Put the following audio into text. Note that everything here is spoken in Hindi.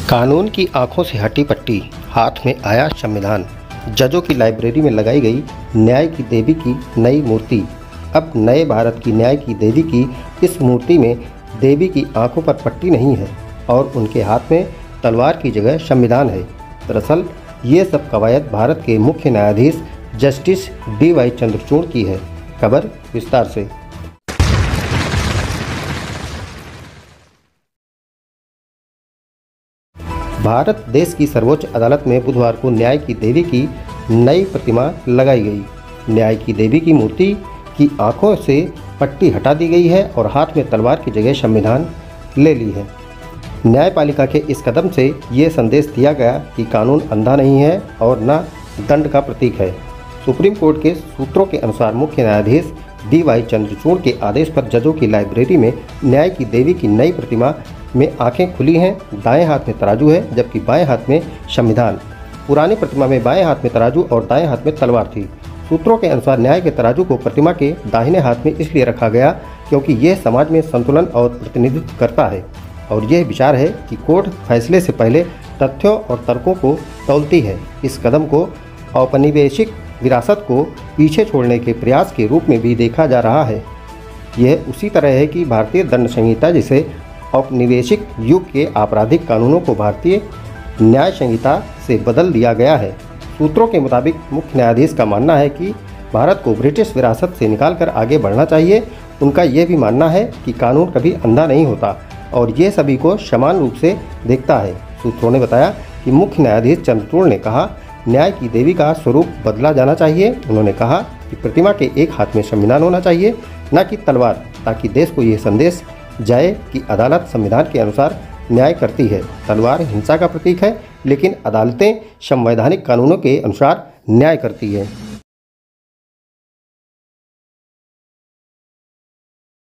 कानून की आंखों से हटी पट्टी, हाथ में आया संविधान। जजों की लाइब्रेरी में लगाई गई न्याय की देवी की नई मूर्ति। अब नए भारत की न्याय की देवी की इस मूर्ति में देवी की आंखों पर पट्टी नहीं है और उनके हाथ में तलवार की जगह संविधान है। दरअसल ये सब कवायद भारत के मुख्य न्यायाधीश जस्टिस डी.वाई. चंद्रचूड़ की है। खबर विस्तार से। भारत देश की सर्वोच्च अदालत में बुधवार को न्याय की देवी की नई प्रतिमा लगाई गई। न्याय की देवी की मूर्ति की आंखों से पट्टी हटा दी गई है और हाथ में तलवार की जगह संविधान ले ली है। न्यायपालिका के इस कदम से ये संदेश दिया गया कि कानून अंधा नहीं है और न दंड का प्रतीक है। सुप्रीम कोर्ट के सूत्रों के अनुसार मुख्य न्यायाधीश डी.वाई. चंद्रचूड़ के आदेश पर जजों की लाइब्रेरी में न्याय की देवी की नई प्रतिमा में आंखें खुली हैं। दाएं हाथ में तराजू है जबकि बाएं हाथ में संविधान। पुरानी प्रतिमा में बाएं हाथ में तराजू और दाएं हाथ में तलवार थी। सूत्रों के अनुसार न्याय के तराजू को प्रतिमा के दाहिने हाथ में इसलिए रखा गया क्योंकि यह समाज में संतुलन और प्रतिनिधित्व करता है और यह विचार है कि कोर्ट फैसले से पहले तथ्यों और तर्कों को तौलती है। इस कदम को औपनिवेशिक विरासत को पीछे छोड़ने के प्रयास के रूप में भी देखा जा रहा है। यह उसी तरह है कि भारतीय दंड संहिता जिसे औपनिवेशिक युग के आपराधिक कानूनों को भारतीय न्याय संहिता से बदल दिया गया है। सूत्रों के मुताबिक मुख्य न्यायाधीश का मानना है कि भारत को ब्रिटिश विरासत से निकालकर आगे बढ़ना चाहिए। उनका यह भी मानना है कि कानून कभी अंधा नहीं होता और ये सभी को समान रूप से देखता है। सूत्रों ने बताया कि मुख्य न्यायाधीश चंद्रचूड़ ने कहा, न्याय की देवी का स्वरूप बदला जाना चाहिए। उन्होंने कहा कि प्रतिमा के एक हाथ में संविधान होना चाहिए, न कि तलवार, ताकि देश को यह संदेश जाए कि अदालत संविधान के अनुसार न्याय करती है। तलवार हिंसा का प्रतीक है, लेकिन अदालतें संवैधानिक कानूनों के अनुसार न्याय करती है।